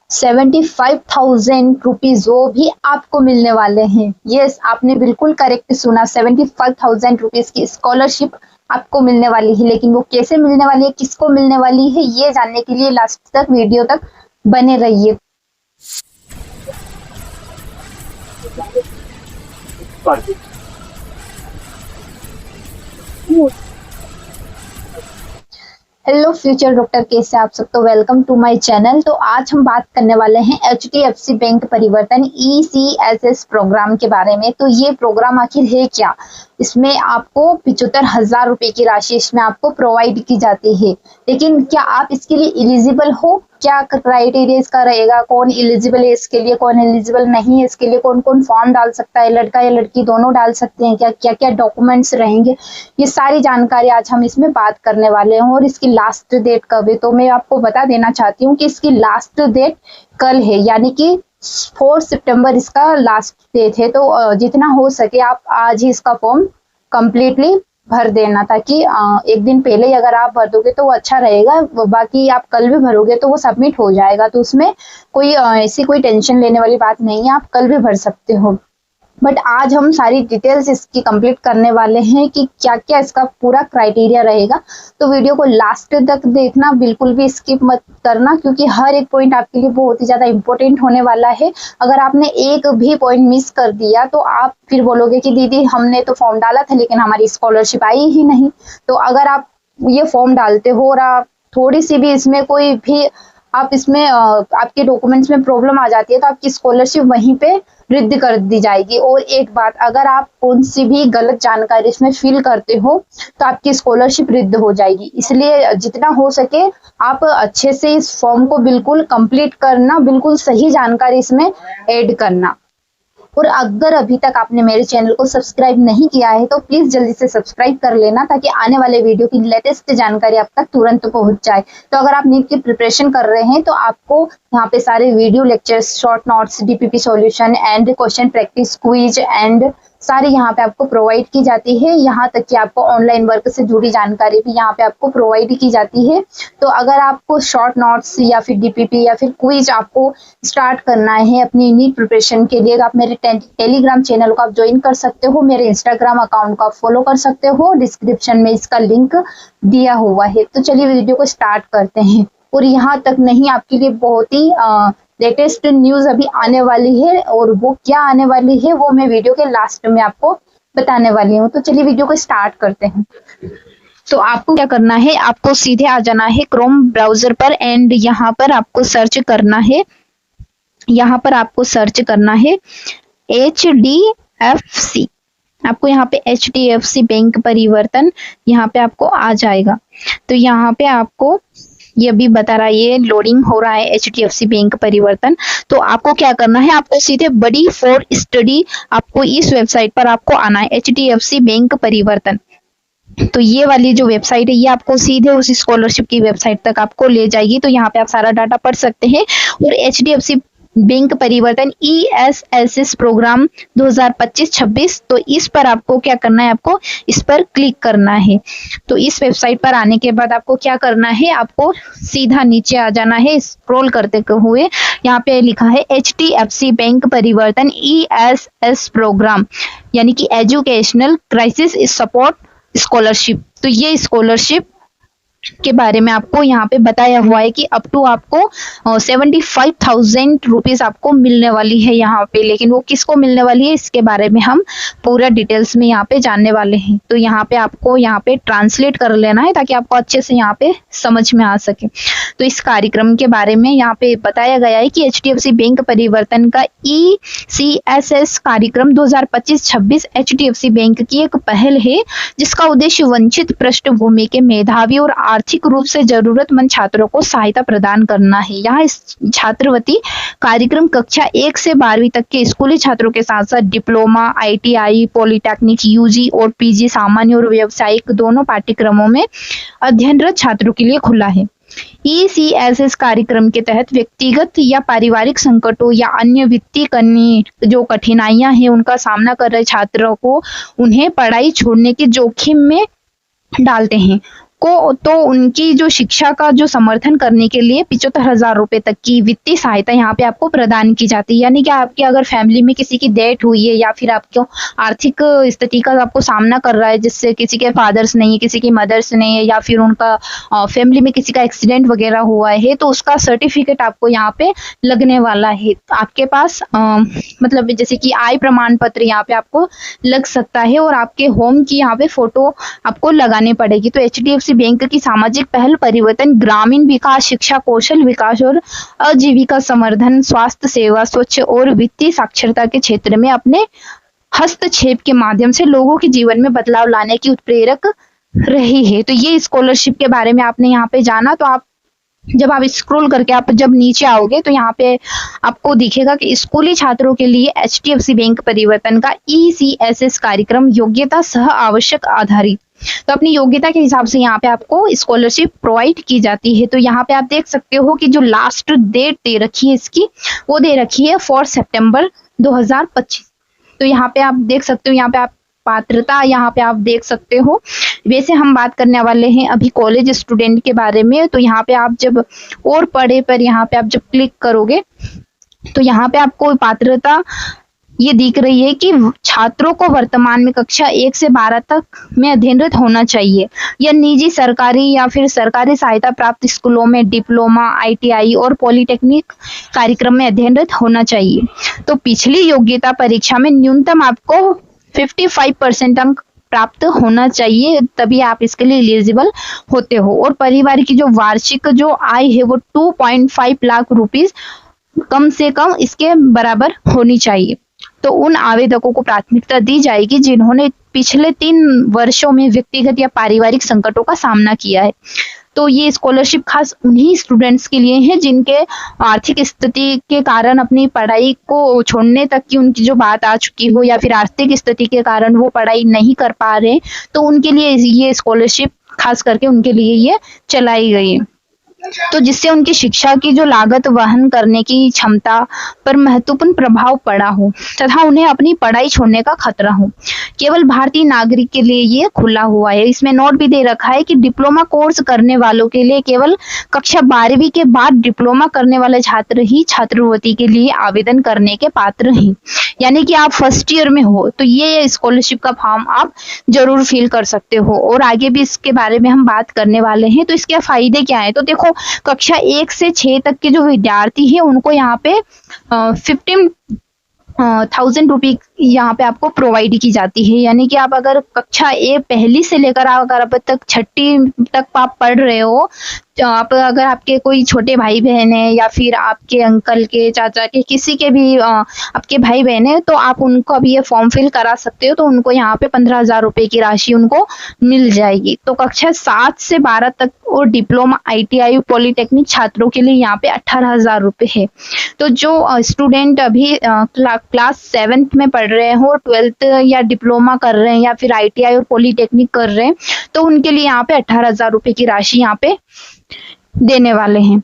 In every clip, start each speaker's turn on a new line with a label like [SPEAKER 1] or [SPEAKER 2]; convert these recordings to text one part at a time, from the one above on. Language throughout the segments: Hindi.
[SPEAKER 1] ₹75,000 वो भी आपको मिलने वाले हैं। यस, आपने बिल्कुल करेक्ट सुना, ₹75,000 की स्कॉलरशिप आपको मिलने वाली है। लेकिन वो कैसे मिलने वाली है, किसको मिलने वाली है, ये जानने के लिए लास्ट तक वीडियो तक बने रहिए। हेलो फ्यूचर डॉक्टर, कैसे आप सब? तो वेलकम टू माय चैनल। तो आज हम बात करने वाले हैं HDFC बैंक परिवर्तन ECSS प्रोग्राम के बारे में। तो ये प्रोग्राम आखिर है क्या? इसमें आपको 75,000 रुपए की राशि इसमें आपको प्रोवाइड की जाती है। लेकिन क्या आप इसके लिए एलिजिबल हो? क्या क्राइटेरिया इसका रहेगा, कौन एलिजिबल है इसके लिए, कौन एलिजिबल नहीं है इसके लिए, कौन कौन फॉर्म डाल सकता है, लड़का या लड़की दोनों डाल सकते हैं क्या, क्या क्या डॉक्यूमेंट्स रहेंगे, ये सारी जानकारी आज हम इसमें बात करने वाले हैं। और इसकी लास्ट डेट कब है, तो मैं आपको बता देना चाहती हूँ कि इसकी लास्ट डेट कल है, यानी कि 4 सितंबर इसका लास्ट डेट है। तो जितना हो सके आप आज ही इसका फॉर्म कंप्लीटली भर देना, ताकि एक दिन पहले ही अगर आप भर दोगे तो वो अच्छा रहेगा। बाकी आप कल भी भरोगे तो वो सबमिट हो जाएगा, तो उसमें कोई ऐसी कोई टेंशन लेने वाली बात नहीं है, आप कल भी भर सकते हो। बट आज हम सारी डिटेल्स इसकी कंप्लीट करने वाले हैं कि क्या क्या इसका पूरा क्राइटेरिया रहेगा। तो वीडियो को लास्ट तक देखना, बिल्कुल भी स्किप मत करना, क्योंकि हर एक पॉइंट आपके लिए बहुत ही ज़्यादा इंपॉर्टेंट होने वाला है। अगर आपने एक भी पॉइंट मिस कर दिया तो आप फिर बोलोगे कि दीदी हमने तो फॉर्म डाला था लेकिन हमारी स्कॉलरशिप आई ही नहीं। तो अगर आप ये फॉर्म डालते हो और आप थोड़ी सी भी इसमें कोई भी आप इसमें आपके डॉक्यूमेंट्स में प्रॉब्लम आ जाती है तो आपकी स्कॉलरशिप वहीं पे रद्द कर दी जाएगी। और एक बात, अगर आप कौन सी भी गलत जानकारी इसमें फिल करते हो तो आपकी स्कॉलरशिप रद्द हो जाएगी। इसलिए जितना हो सके आप अच्छे से इस फॉर्म को बिल्कुल कंप्लीट करना, बिल्कुल सही जानकारी इसमें ऐड करना। और अगर अभी तक आपने मेरे चैनल को सब्सक्राइब नहीं किया है तो प्लीज जल्दी से सब्सक्राइब कर लेना, ताकि आने वाले वीडियो की लेटेस्ट जानकारी आप तक तुरंत पहुंच जाए। तो अगर आप नीट की प्रिपरेशन कर रहे हैं तो आपको यहाँ पे सारे video lectures, short notes, DPP solution and question practice, quiz and सारी यहाँ पे आपको प्रोवाइड की जाती है। यहाँ तक कि आपको ऑनलाइन वर्क से जुड़ी जानकारी भी यहाँ पे आपको प्रोवाइड की जाती है। तो अगर आपको शॉर्ट नोट्स या फिर DPP या फिर क्विज आपको स्टार्ट करना है अपनी नीट प्रिपरेशन के लिए, आप मेरे टेलीग्राम चैनल को आप ज्वाइन कर सकते हो, मेरे इंस्टाग्राम अकाउंट को आप फॉलो कर सकते हो, डिस्क्रिप्शन में इसका लिंक दिया हुआ है। तो चलिए वीडियो को स्टार्ट करते हैं। और यहाँ तक नहीं, आपके लिए बहुत ही लेटेस्ट न्यूज अभी आने वाली है, और वो क्या आने वाली है वो मैं वीडियो के लास्ट में आपको बताने वाली हूँ। तो चलिए वीडियो को स्टार्ट करते हैं। तो आपको क्या करना है, आपको सीधे आ जाना है क्रोम ब्राउजर पर एंड यहाँ पर आपको सर्च करना है, यहाँ पर आपको सर्च करना है HDFC। आपको यहाँ पे HDFC बैंक परिवर्तन यहाँ पे आपको आ जाएगा। तो यहाँ पे आपको ये भी बता रहा है, ये लोडिंग हो रहा है HDFC बैंक परिवर्तन। तो आपको क्या करना है, आपको सीधे बड़ी फॉर स्टडी आपको इस वेबसाइट पर आपको आना है, HDFC बैंक परिवर्तन। तो ये वाली जो वेबसाइट है ये आपको सीधे उस स्कॉलरशिप की वेबसाइट तक आपको ले जाएगी। तो यहाँ पे आप सारा डाटा पढ़ सकते हैं। और HDFC बैंक परिवर्तन ESSS प्रोग्राम 2025-26, तो इस पर आपको क्या करना है, आपको इस पर क्लिक करना है। तो इस वेबसाइट पर आने के बाद आपको क्या करना है, आपको सीधा नीचे आ जाना है, स्क्रॉल करते हुए यहाँ पे लिखा है HDFC बैंक परिवर्तन ESS प्रोग्राम, यानी कि एजुकेशनल क्राइसिस सपोर्ट स्कॉलरशिप। तो ये स्कॉलरशिप के बारे में आपको यहाँ पे बताया हुआ है कि अप टू आपको 75,000 रुपीज आपको मिलने वाली है यहाँ पे। लेकिन वो किसको मिलने वाली है इसके बारे में हम पूरा डिटेल्स में यहाँ पे जानने वाले हैं। तो यहाँ पे आपको यहाँ पे ट्रांसलेट कर लेना है ताकि आपको अच्छे से यहाँ पे समझ में आ सके। तो इस कार्यक्रम के बारे में यहाँ पे बताया गया है कि HDFC बैंक परिवर्तन का ECSS कार्यक्रम 2025-26 HDFC बैंक की एक पहल है, जिसका उद्देश्य वंचित पृष्ठभूमि के मेधावी और आर्थिक रूप से जरूरतमंद छात्रों को सहायता प्रदान करना है। यहाँ छात्रवृत्ति कार्यक्रम कक्षा 1 से 12वीं तक के स्कूली छात्रों के साथ साथ डिप्लोमा, ITI, पॉलिटेक्निक, UG और PG सामान्य और व्यावसायिक दोनों पाठ्यक्रमों में अध्ययनरत छात्रों के लिए खुला है। ECSS कार्यक्रम के तहत व्यक्तिगत या पारिवारिक संकटों या अन्य वित्तीय जो कठिनाइयां हैं उनका सामना कर रहे छात्रों को उन्हें पढ़ाई छोड़ने के जोखिम में डालते हैं को तो उनकी जो शिक्षा का जो समर्थन करने के लिए 75,000 रुपए तक की वित्तीय सहायता यहाँ पे आपको प्रदान की जाती है। यानी कि आपके अगर फैमिली में किसी की डेथ हुई है या फिर आपको आर्थिक स्थिति का आपको सामना कर रहा है, जिससे किसी के फादर्स नहीं है, किसी की मदर्स नहीं है, या फिर उनका फैमिली में किसी का एक्सीडेंट वगैरह हुआ है, तो उसका सर्टिफिकेट आपको यहाँ पे लगने वाला है। आपके पास मतलब जैसे कि आय प्रमाण पत्र यहाँ पे आपको लग सकता है और आपके होम की यहाँ पे फोटो आपको लगानी पड़ेगी। तो HDFC बैंक की सामाजिक पहल परिवर्तन, ग्रामीण विकास, शिक्षा, कौशल विकास और आजीविका संवर्धन, स्वास्थ्य सेवा, स्वच्छ और वित्तीय साक्षरता के क्षेत्र में अपने हस्तक्षेप के माध्यम से लोगों के जीवन में बदलाव लाने की उत्प्रेरक रही है। तो ये स्कॉलरशिप के बारे में आपने यहाँ पे जाना। तो आप जब आप स्क्रॉल करके आप जब नीचे आओगे तो यहाँ पे आपको दिखेगा कि स्कूली छात्रों के लिए HDFC बैंक परिवर्तन का ECSS कार्यक्रम योग्यता सह आवश्यक आधारित, तो अपनी योग्यता के हिसाब से यहाँ पे आपको स्कॉलरशिप प्रोवाइड की जाती है। तो यहाँ पे आप देख सकते हो कि जो लास्ट डेट दे रखी है इसकी, वो दे रखी है 4 सितंबर 2025। तो यहाँ पे आप देख सकते हो, यहाँ पे आप पात्रता यहाँ पे आप देख सकते हो। वैसे हम बात करने वाले हैं अभी कॉलेज स्टूडेंट के बारे में। तो यहाँ पे आप जब और पढ़े पर यहाँ पे आप जब क्लिक करोगे तो यहाँ पे आपको पात्रता ये दिख रही है कि छात्रों को वर्तमान में कक्षा 1 से 12 तक में अध्ययनरत होना चाहिए या निजी, सरकारी या फिर सरकारी सहायता प्राप्त स्कूलों में डिप्लोमा, ITI और पॉलिटेक्निक कार्यक्रम में अध्ययनरत होना चाहिए। तो पिछली योग्यता परीक्षा में न्यूनतम आपको 55% अंक प्राप्त होना चाहिए, तभी आप इसके लिए एलिजिबल होते हो। और परिवार की जो वार्षिक जो आय है वो 2.5 लाख रुपीस कम से कम इसके बराबर होनी चाहिए। तो उन आवेदकों को प्राथमिकता दी जाएगी जिन्होंने पिछले 3 वर्षों में व्यक्तिगत या पारिवारिक संकटों का सामना किया है। तो ये स्कॉलरशिप खास उन्हीं स्टूडेंट्स के लिए है जिनके आर्थिक स्थिति के कारण अपनी पढ़ाई को छोड़ने तक की उनकी जो बात आ चुकी हो, या फिर आर्थिक स्थिति के कारण वो पढ़ाई नहीं कर पा रहे, तो उनके लिए ये स्कॉलरशिप खास करके उनके लिए ये चलाई गई है। तो जिससे उनकी शिक्षा की जो लागत वहन करने की क्षमता पर महत्वपूर्ण प्रभाव पड़ा हो तथा उन्हें अपनी पढ़ाई छोड़ने का खतरा हो। केवल भारतीय नागरिक के लिए ये खुला हुआ है। इसमें नोट भी दे रखा है कि डिप्लोमा कोर्स करने वालों के लिए केवल कक्षा 12वीं के बाद डिप्लोमा करने वाले छात्र ही छात्रवृत्ति के लिए आवेदन करने के पात्र हैं। यानी कि आप फर्स्ट ईयर में हो तो ये स्कॉलरशिप का फॉर्म आप जरूर फिल कर सकते हो। और आगे भी इसके बारे में हम बात करने वाले हैं। तो इसके फायदे क्या है, तो देखो कक्षा 1 से 6 तक के जो विद्यार्थी है उनको यहाँ पे 15,000 रुपये यहाँ पे आपको प्रोवाइड की जाती है। यानी कि आप अगर कक्षा 1 पहली से लेकर अगर अब तक 6ठी तक आप पढ़ रहे हो, तो आप अगर आपके कोई छोटे भाई बहन है या फिर आपके अंकल के, चाचा के, किसी के भी आपके भाई बहन है, तो आप उनको अभी ये फॉर्म फिल करा सकते हो। तो उनको यहाँ पे 15,000 रुपये की राशि उनको मिल जाएगी। तो कक्षा 7 से 12 तक और डिप्लोमा, ITI, पॉलिटेक्निक छात्रों के लिए यहाँ पे 18,000 रुपये है। तो जो स्टूडेंट अभी क्लास 7th में पढ़ रहे हो, 12th या डिप्लोमा कर रहे हैं या फिर ITI और पॉलिटेक्निक कर रहे हैं, तो उनके लिए यहाँ पे 18,000 रुपये की राशि यहाँ पे देने वाले हैं।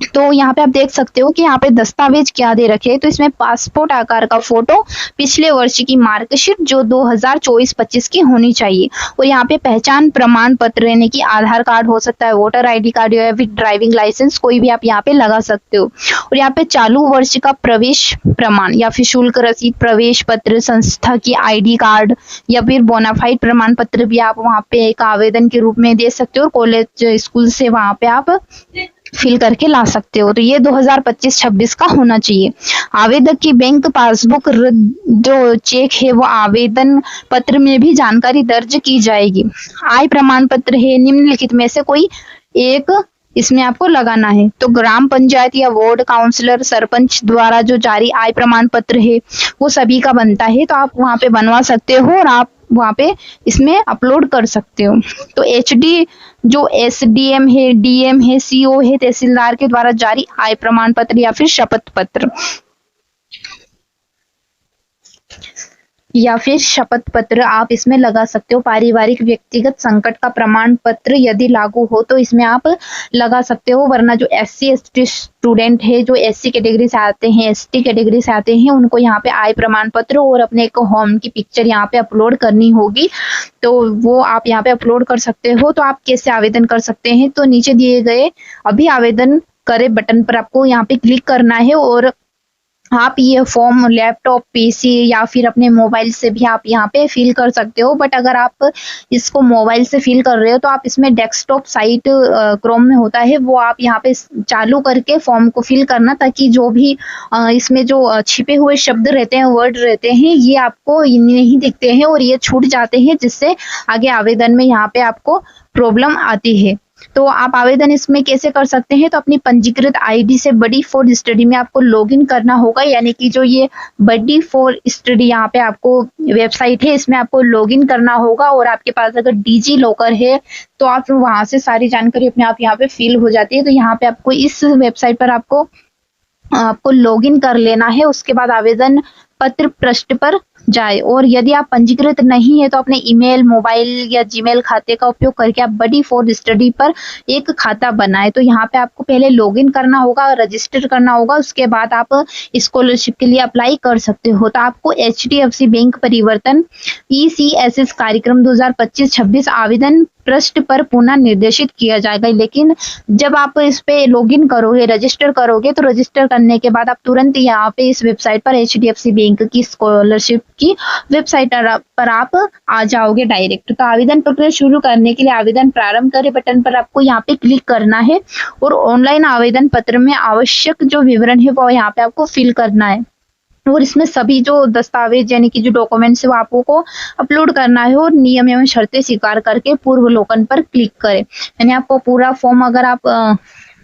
[SPEAKER 1] तो यहाँ पे आप देख सकते हो कि यहाँ पे दस्तावेज क्या दे रखे हैं। तो इसमें पासपोर्ट आकार का फोटो, पिछले वर्ष की मार्कशीट जो 2024-25 की होनी चाहिए, और यहाँ पे पहचान प्रमाण पत्र यानी कि आधार कार्ड हो सकता है, वोटर ID कार्ड या फिर ड्राइविंग लाइसेंस, कोई भी आप यहाँ पे लगा सकते हो। और यहाँ पे चालू वर्ष का प्रवेश प्रमाण या फिर शुल्क रसीद, प्रवेश पत्र, संस्था की ID कार्ड या फिर बोनाफाइड प्रमाण पत्र भी आप वहाँ पे एक आवेदन के रूप में दे सकते हो। कॉलेज स्कूल से वहाँ पे आप फिल करके ला सकते हो। तो ये 2025-26 का होना चाहिए। आवेदक की बैंक पासबुक जो चेक है वो आवेदन पत्र में भी जानकारी दर्ज की जाएगी। आय प्रमाण पत्र है, निम्नलिखित में से कोई एक इसमें आपको लगाना है। तो ग्राम पंचायत या वार्ड काउंसलर, सरपंच द्वारा जो जारी आय प्रमाण पत्र है वो सभी का बनता है। तो आप वहाँ पे बनवा सकते हो और आप वहाँ पे इसमें अपलोड कर सकते हो। तो HD जो SDM है, DM है, CO है, तहसीलदार के द्वारा जारी आय प्रमाण पत्र या फिर शपथ पत्र। या फिर शपथ पत्र आप इसमें लगा सकते हो। पारिवारिक व्यक्तिगत संकट का प्रमाण पत्र यदि लागू हो तो इसमें आप लगा सकते हो, वरना जो SC/ST स्टूडेंट है, जो SC कैटेगरी से आते हैं, ST कैटेगरी से आते हैं, उनको यहाँ पे आय प्रमाण पत्र और अपने एक होम की पिक्चर यहाँ पे अपलोड करनी होगी। तो वो आप यहाँ पे अपलोड कर सकते हो। तो आप कैसे आवेदन कर सकते हैं, तो नीचे दिए गए अभी आवेदन करें बटन पर आपको यहाँ पे क्लिक करना है और आप ये फॉर्म लैपटॉप, PC या फिर अपने मोबाइल से भी आप यहाँ पे फिल कर सकते हो। बट अगर आप इसको मोबाइल से फिल कर रहे हो तो आप इसमें डेस्कटॉप साइट क्रोम में होता है, वो आप यहाँ पे चालू करके फॉर्म को फिल करना, ताकि जो भी इसमें जो छिपे हुए शब्द रहते हैं, वर्ड रहते हैं, ये आपको नहीं दिखते हैं और ये छूट जाते हैं, जिससे आगे आवेदन में यहाँ पे आपको प्रॉब्लम आती है। तो आप आवेदन इसमें कैसे कर सकते हैं, तो अपनी पंजीकृत ID से बडी फॉर स्टडी में आपको लॉगिन करना होगा। यानी कि जो ये बडी फॉर स्टडी यहाँ पे आपको वेबसाइट है, इसमें आपको लॉगिन करना होगा। और आपके पास अगर डिजी लॉकर है तो आप वहां से सारी जानकारी अपने आप यहाँ पे फिल हो जाती है। तो यहाँ पे आपको इस वेबसाइट पर आपको लॉगिन कर लेना है। उसके बाद आवेदन पत्र पृष्ठ पर जाए, और यदि आप पंजीकृत नहीं है तो अपने ईमेल, मोबाइल या जीमेल खाते का उपयोग करके आप बडी फॉर स्टडी पर एक खाता बनाए। तो यहाँ पे आपको पहले लॉगिन करना होगा, रजिस्टर करना होगा, उसके बाद आप स्कॉलरशिप के लिए अप्लाई कर सकते हो। तो आपको HDFC बैंक परिवर्तन ECSS कार्यक्रम 2025-26 आवेदन पृष्ठ पर पुनः निर्देशित किया जाएगा। लेकिन जब आप इस पे लॉगिन करोगे, रजिस्टर करोगे, तो रजिस्टर करने के बाद आप तुरंत यहाँ पे इस वेबसाइट पर HDFC बैंक की स्कॉलरशिप की वेबसाइट पर आप आ जाओगे डायरेक्ट। तो आवेदन प्रक्रिया शुरू करने के लिए आवेदन प्रारंभ करें बटन पर आपको यहाँ पे क्लिक करना है और ऑनलाइन आवेदन पत्र में आवश्यक जो विवरण है वो यहाँ पे आपको फिल करना है। और इसमें सभी जो दस्तावेज यानी कि जो डॉक्यूमेंट्स है वो आपको अपलोड करना है और नियम एवं शर्तें स्वीकार करके पूर्वावलोकन पर क्लिक करें। यानी आपको पूरा फॉर्म अगर आप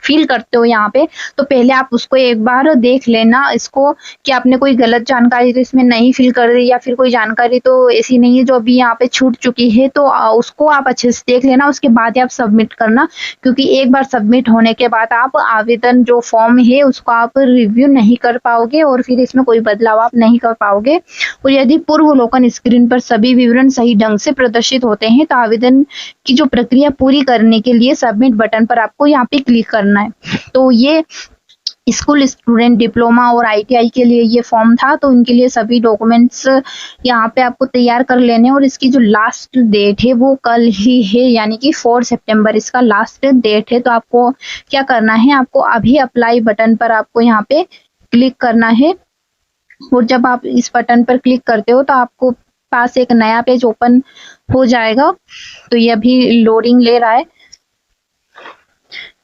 [SPEAKER 1] फिल करते हो यहाँ पे, तो पहले आप उसको एक बार देख लेना इसको, कि आपने कोई गलत जानकारी तो इसमें नहीं फिल कर दी, या फिर कोई जानकारी तो ऐसी नहीं है जो अभी यहाँ पे छूट चुकी है। तो उसको आप अच्छे से देख लेना, उसके बाद ही आप सबमिट करना। क्योंकि एक बार सबमिट होने के बाद आप आवेदन जो फॉर्म है उसको आप रिव्यू नहीं कर पाओगे और फिर इसमें कोई बदलाव आप नहीं कर पाओगे। और यदि पूर्वावलोकन स्क्रीन पर सभी विवरण सही ढंग से प्रदर्शित होते हैं तो आवेदन की जो प्रक्रिया पूरी करने के लिए सबमिट बटन पर आपको यहाँ पे क्लिक करना है। तो ये स्कूल स्टूडेंट, डिप्लोमा और ITI के लिए ये फॉर्म था। तो इनके लिए सभी डॉक्यूमेंट्स यहाँ पे आपको तैयार कर लेने, और इसकी जो लास्ट डेट है वो कल ही है, यानी कि 4 सितंबर इसका लास्ट डेट है। तो आपको क्या करना है, आपको अभी अप्लाई बटन पर आपको यहाँ पे क्लिक करना है। और जब आप इस बटन पर क्लिक करते हो तो आपको पास एक नया पेज ओपन हो जाएगा। तो ये अभी लोडिंग ले रहा है।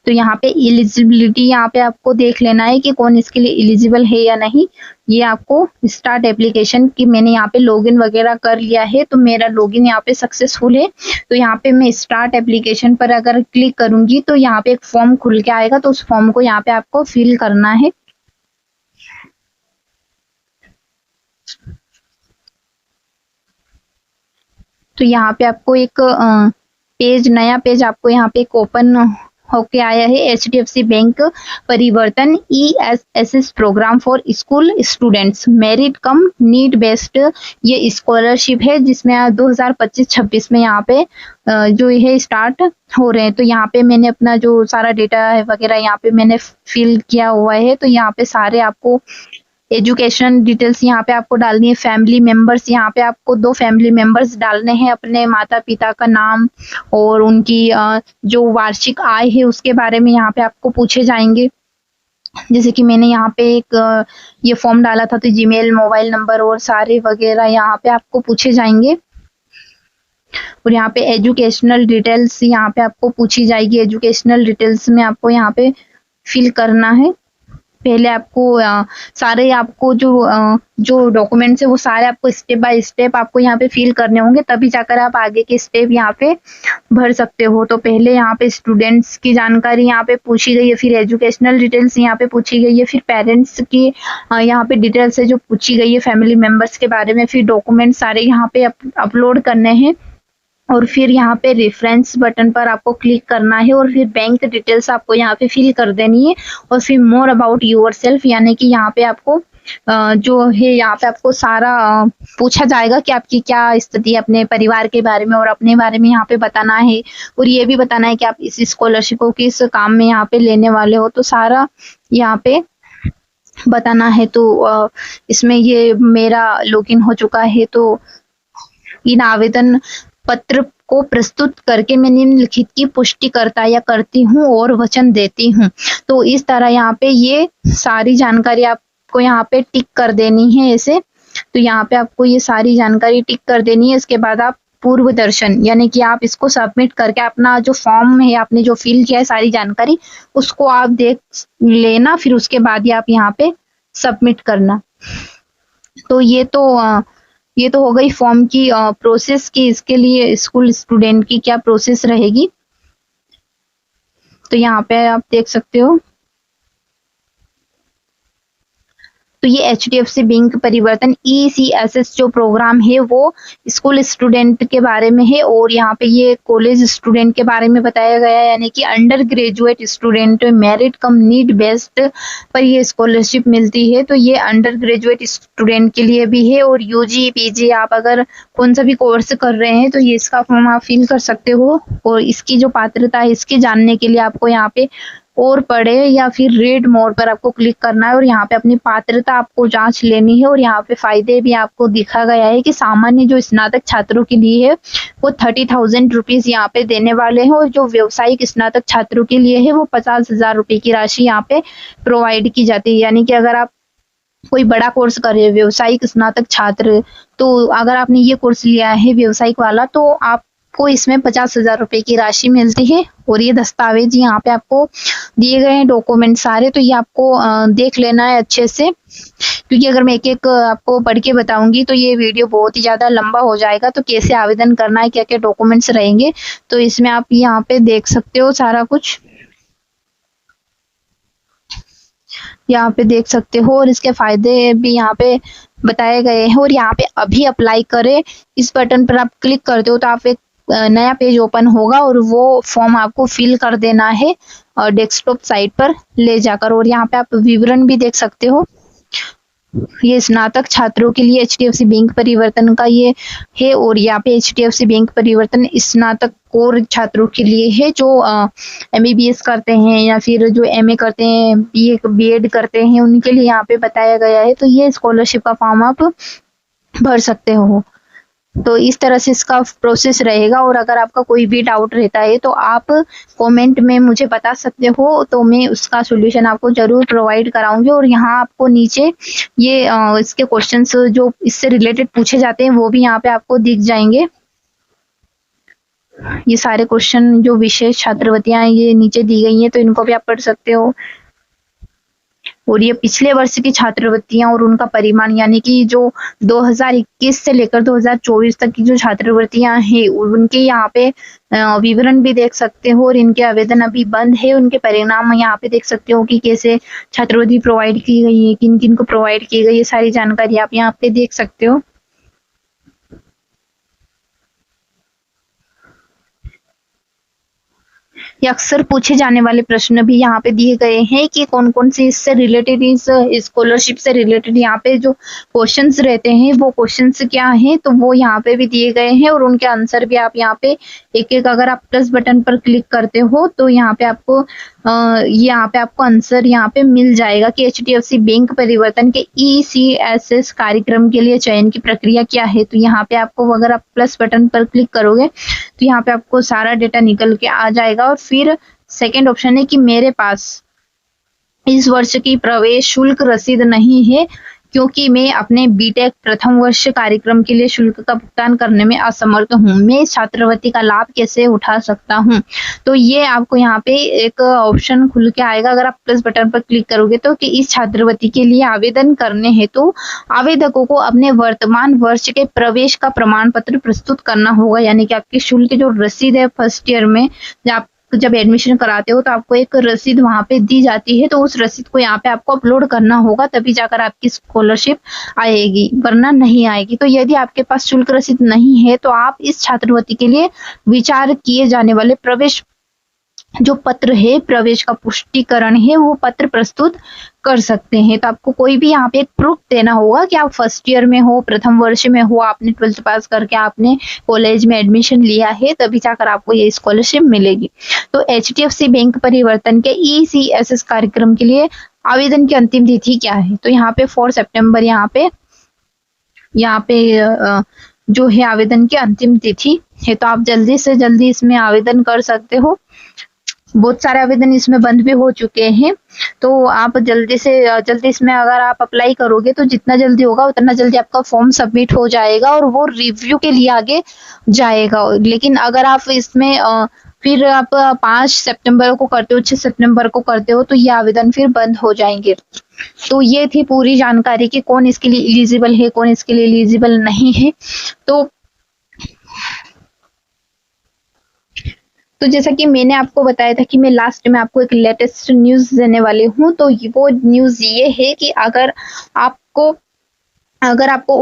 [SPEAKER 1] तो यहाँ पे एलिजिबिलिटी यहाँ पे आपको देख लेना है कि कौन इसके लिए एलिजिबल है या नहीं। ये आपको स्टार्ट एप्लीकेशन की मैंने यहाँ पे लॉगिन वगैरह कर लिया है, तो मेरा लॉगिन यहाँ पे सक्सेसफुल है। तो यहाँ पे मैं स्टार्ट एप्लीकेशन पर अगर क्लिक करूंगी तो यहाँ पे एक फॉर्म खुल के आएगा। तो उस फॉर्म को यहाँ पे आपको फिल करना है। तो यहाँ पे आपको एक नया पेज आपको यहाँ पे एक ओपन होके आया है। HDFC बैंक परिवर्तन ESSS program for school students merit cum need based ये स्कॉलरशिप है, जिसमें 2025-26 में यहाँ पे जो है स्टार्ट हो रहे हैं। तो यहाँ पे मैंने अपना जो सारा डेटा है वगैरह यहाँ पे मैंने फिल किया हुआ है। तो यहाँ पे सारे आपको एजुकेशन डिटेल्स यहाँ पे आपको डालनी है। फैमिली मेंबर्स यहाँ पे आपको 2 फैमिली मेंबर्स डालने हैं, अपने माता पिता का नाम और उनकी जो वार्षिक आय है उसके बारे में यहाँ पे आपको पूछे जाएंगे। जैसे कि मैंने यहाँ पे एक ये फॉर्म डाला था, तो जीमेल, मोबाइल नंबर और सारे वगैरह यहाँ पे आपको पूछे जाएंगे। और यहाँ पे एजुकेशनल डिटेल्स यहाँ पे आपको पूछी जाएगी। एजुकेशनल डिटेल्स में आपको यहाँ पे फिल करना है। पहले आपको सारे आपको जो डॉक्यूमेंट्स है वो सारे आपको स्टेप बाय स्टेप आपको यहाँ पे फिल करने होंगे, तभी जाकर आप आगे के स्टेप यहाँ पे भर सकते हो। तो पहले यहाँ पे स्टूडेंट्स की जानकारी यहाँ पे पूछी गई है, फिर एजुकेशनल डिटेल्स यहाँ पे पूछी गई है, फिर पेरेंट्स की यहाँ पे डिटेल्स है जो पूछी गई है फैमिली मेंबर्स के बारे में, फिर डॉक्यूमेंट सारे यहाँ पे अपलोड करने हैं। और फिर यहाँ पे रेफरेंस बटन पर आपको क्लिक करना है और फिर बैंक डिटेल्स आपको यहाँ पे फिल कर देनी है। और फिर मोर अबाउट योर सेल्फ, यानी कि यहाँ पे आपको जो है यहाँ पे आपको सारा पूछा जाएगा कि आपकी क्या स्थिति है अपने परिवार के बारे में और अपने बारे में यहाँ पे बताना है, और ये भी बताना है कि आप इस स्कॉलरशिप को किस काम में यहाँ पे लेने वाले हो, तो सारा यहाँ पे बताना है। तो इसमें ये मेरा लॉगिन हो चुका है, तो इन आवेदन पत्र को प्रस्तुत करके मैं निम्नलिखित की पुष्टि करता या करती हूँ और वचन देती हूँ। तो इस तरह यहाँ पे ये सारी जानकारी आपको यहाँ पे टिक कर देनी है ऐसे। तो यहाँ पे आपको ये सारी जानकारी टिक कर देनी है। इसके बाद आप पूर्व दर्शन यानी कि आप इसको सबमिट करके अपना जो फॉर्म है आपने जो फिल किया है सारी जानकारी उसको आप देख लेना, फिर उसके बाद ही आप यहाँ पे सबमिट करना। तो ये तो हो गई फॉर्म की प्रोसेस की, इसके लिए स्कूल स्टूडेंट की क्या प्रोसेस रहेगी। तो यहाँ पे आप देख सकते हो, तो ये HDFC बैंक परिवर्तन ECSS जो प्रोग्राम है वो स्कूल स्टूडेंट के बारे में है, और यहाँ पे ये कॉलेज स्टूडेंट के बारे में बताया गया है, यानी कि under graduate student merit cum need based पर ये स्कॉलरशिप मिलती है। तो ये अंडर ग्रेजुएट स्टूडेंट के लिए भी है, और UG PG आप अगर कौन सा भी कोर्स कर रहे हैं तो ये इसका फॉर्म आप फिल कर सकते हो। और इसकी जो पात्रता है इसके जानने के लिए आपको यहाँ पे और पढ़े या फिर रीड मोर पर आपको क्लिक करना है, और यहाँ पे अपनी पात्रता आपको जांच लेनी है। और यहाँ पे फायदे भी आपको दिखा गया है कि सामान्य जो स्नातक छात्रों के लिए है वो 30,000 रुपीज यहाँ पे देने वाले हैं, और जो व्यावसायिक स्नातक छात्रों के लिए है वो 50,000 रुपए की राशि यहाँ पे प्रोवाइड की जाती है। यानी कि अगर आप कोई बड़ा कोर्स कर रहे हैं व्यावसायिक स्नातक छात्र, तो अगर आपने ये कोर्स लिया है व्यावसायिक वाला तो आपको इसमें 50,000 रुपए की राशि मिलती है। और ये दस्तावेज यहाँ पे आपको दिए गए हैं डॉक्यूमेंट सारे, तो ये आपको देख लेना है अच्छे से, क्योंकि अगर मैं एक एक आपको पढ़ के बताऊंगी तो ये वीडियो बहुत ही ज्यादा लंबा हो जाएगा। तो कैसे आवेदन करना है, क्या क्या डॉक्यूमेंट्स रहेंगे, तो इसमें आप यहाँ पे देख सकते हो सारा कुछ, यहाँ पे देख सकते हो, और इसके फायदे भी यहाँ पे बताए गए हैं। और यहाँ पे अभी अप्लाई करें इस बटन पर आप क्लिक करते हो तो आप एक नया पेज ओपन होगा, और वो फॉर्म आपको फिल कर देना है और डेस्कटॉप साइट पर ले जाकर। और यहाँ पे आप विवरण भी देख सकते हो, ये स्नातक छात्रों के लिए HDFC बैंक परिवर्तन का ये है, और यहाँ पे HDFC बैंक परिवर्तन स्नातक कोर छात्रों के लिए है जो MBBS करते हैं या फिर जो MA करते हैं, BA करते हैं, उनके लिए यहाँ पे बताया गया है। तो ये स्कॉलरशिप का फॉर्म आप भर सकते हो। तो इस तरह से इसका प्रोसेस रहेगा, और अगर आपका कोई भी डाउट रहता है तो आप कमेंट में मुझे बता सकते हो, तो मैं उसका सॉल्यूशन आपको जरूर प्रोवाइड कराऊंगी। और यहाँ आपको नीचे ये इसके क्वेश्चंस जो इससे रिलेटेड पूछे जाते हैं वो भी यहाँ पे आपको दिख जाएंगे। ये सारे क्वेश्चन जो विशेष छात्रवृत्तियां ये नीचे दी गई हैं, तो इनको भी आप पढ़ सकते हो। और ये पिछले वर्ष की छात्रवृत्तियां और उनका परिमाण, यानी कि जो 2021 से लेकर 2024 तक की जो छात्रवृत्तियां हैं उनके यहाँ पे विवरण भी देख सकते हो, और इनके आवेदन अभी बंद है, उनके परिणाम यहाँ पे देख सकते हो कि कैसे छात्रवृत्ति प्रोवाइड की गई है, किन किन को प्रोवाइड की गई है, सारी जानकारी आप यहाँ पे देख सकते हो। ये अक्सर पूछे जाने वाले प्रश्न भी यहाँ पे दिए गए हैं कि कौन कौन से इससे रिलेटेड, इस स्कॉलरशिप से रिलेटेड यहाँ पे जो क्वेश्चंस रहते हैं वो क्वेश्चंस क्या हैं, तो वो यहाँ पे भी दिए गए हैं, और उनके आंसर भी आप यहाँ पे एक एक, अगर आप प्लस बटन पर क्लिक करते हो तो यहाँ पे आपको आंसर यहाँ पे मिल जाएगा कि HDFC बैंक परिवर्तन के ECSS कार्यक्रम के लिए चयन की प्रक्रिया क्या है। तो यहाँ पे आपको, अगर आप प्लस बटन पर क्लिक करोगे तो यहाँ पे आपको सारा डेटा निकल के आ जाएगा। और फिर सेकंड ऑप्शन है कि मेरे पास इस वर्ष की प्रवेश शुल्क रसीद नहीं है क्योंकि मैं अपने बीटेक प्रथम वर्ष कार्यक्रम के लिए शुल्क का भुगतान करने में असमर्थ हूँ, मैं इस छात्रवृत्ति का लाभ कैसे उठा सकता हूँ। तो ये आपको यहाँ पे एक ऑप्शन खुल के आएगा, अगर आप प्लस बटन पर क्लिक करोगे तो, कि इस छात्रवृत्ति के लिए आवेदन करने हेतु आवेदकों को अपने वर्तमान वर्ष के प्रवेश का प्रमाण पत्र प्रस्तुत करना होगा। यानी कि आपकी शुल्क जो रसीद है फर्स्ट ईयर में जब एडमिशन कराते हो तो आपको एक रसीद वहां पे दी जाती है, तो उस रसीद को यहाँ पे आपको अपलोड करना होगा, तभी जाकर आपकी स्कॉलरशिप आएगी, वरना नहीं आएगी। तो यदि आपके पास शुल्क रसीद नहीं है तो आप इस छात्रवृत्ति के लिए विचार किए जाने वाले प्रवेश जो पत्र है, प्रवेश का पुष्टिकरण है, वो पत्र प्रस्तुत कर सकते हैं। तो आपको कोई भी यहाँ पे एक प्रूफ देना होगा कि आप फर्स्ट ईयर में हो, प्रथम वर्ष में हो, आपने 12th पास करके आपने कॉलेज में एडमिशन लिया है, तभी जाकर आपको ये स्कॉलरशिप मिलेगी। तो HDFC बैंक परिवर्तन के ECSS कार्यक्रम के लिए आवेदन की अंतिम तिथि क्या है? तो यहाँ पे 4 सितंबर यहाँ पे जो है आवेदन की अंतिम तिथि है। तो आप जल्दी से जल्दी इसमें आवेदन कर सकते हो। बहुत सारे आवेदन इसमें बंद भी हो चुके हैं, तो आप जल्दी से जल्दी इसमें अगर आप अप्लाई करोगे तो जितना जल्दी होगा उतना जल्दी आपका फॉर्म सबमिट हो जाएगा और वो रिव्यू के लिए आगे जाएगा। लेकिन अगर आप इसमें फिर आप 5 सितंबर को करते हो, 6 सितंबर को करते हो, तो ये आवेदन फिर बंद हो जाएंगे। तो ये थी पूरी जानकारी कि कौन इसके लिए एलिजिबल है, कौन इसके लिए एलिजिबल नहीं है। तो जैसा कि मैंने आपको बताया था कि मैं लास्ट में आपको एक लेटेस्ट न्यूज़ देने वाली हूँ। तो वो न्यूज़ ये है कि अगर आपको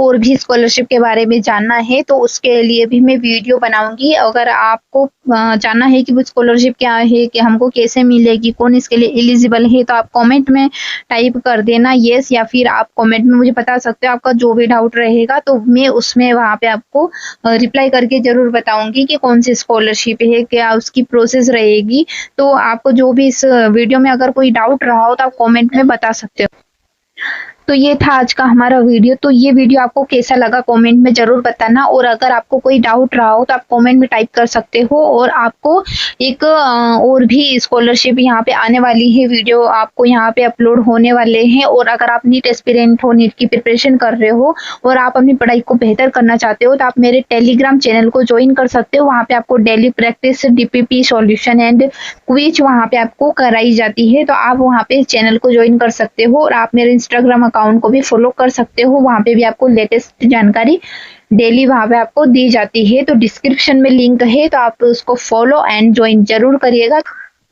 [SPEAKER 1] और भी स्कॉलरशिप के बारे में जानना है तो उसके लिए भी मैं वीडियो बनाऊंगी। अगर आपको जानना है कि वो स्कॉलरशिप क्या है, कि हमको कैसे मिलेगी, कौन इसके लिए एलिजिबल है, तो आप कमेंट में टाइप कर देना यस, या फिर आप कमेंट में मुझे बता सकते हो आपका जो भी डाउट रहेगा। तो मैं उसमें वहाँ पे आपको रिप्लाई करके जरूर बताऊंगी कि कौन सी स्कॉलरशिप है, क्या उसकी प्रोसेस रहेगी। तो आपको जो भी इस वीडियो में अगर कोई डाउट रहा हो तो आप कॉमेंट में बता सकते हो। तो ये था आज का हमारा वीडियो। तो ये वीडियो आपको कैसा लगा कमेंट में जरूर बताना, और अगर आपको कोई डाउट रहा हो तो आप कमेंट में टाइप कर सकते हो। और आपको एक और भी स्कॉलरशिप यहाँ पे आने वाली है, वीडियो आपको यहाँ पे अपलोड होने वाले हैं। और अगर आप नीट एस्पिरेंट हो, नीट की प्रिपरेशन कर रहे हो और आप अपनी पढ़ाई को बेहतर करना चाहते हो, तो आप मेरे टेलीग्राम चैनल को ज्वाइन कर सकते हो। वहाँ पे आपको daily practice, DPP solution and quiz वहाँ पे आपको कराई जाती है। तो आप वहाँ पे चैनल को ज्वाइन कर सकते हो, और आप मेरे इंस्टाग्राम अकाउंट को भी फॉलो कर सकते हो। वहाँ पे भी आपको लेटेस्ट जानकारी डेली वहाँ पे आपको दी जाती है। तो डिस्क्रिप्शन में लिंक है, तो आप उसको फॉलो एंड ज्वाइन जरूर करिएगा।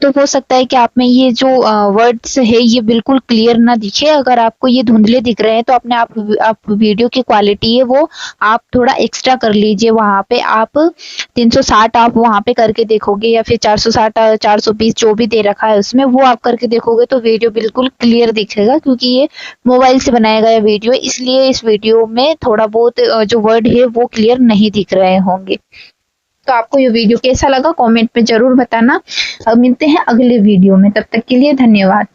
[SPEAKER 1] तो हो सकता है कि आप में ये जो वर्ड्स है ये बिल्कुल क्लियर ना दिखे। अगर आपको ये धुंधले दिख रहे हैं तो अपने आप वीडियो की क्वालिटी है वो आप थोड़ा एक्स्ट्रा कर लीजिए। वहाँ पे आप 360 आप वहाँ पे करके देखोगे, या फिर 460 420 जो भी दे रखा है उसमें वो आप करके देखोगे तो वीडियो बिल्कुल क्लियर दिखेगा। क्योंकि ये मोबाइल से बनाया गया वीडियो, इसलिए इस वीडियो में थोड़ा बहुत जो वर्ड है वो क्लियर नहीं दिख रहे होंगे। तो आपको ये वीडियो कैसा लगा कमेंट में जरूर बताना। अब मिलते हैं अगले वीडियो में, तब तक के लिए धन्यवाद।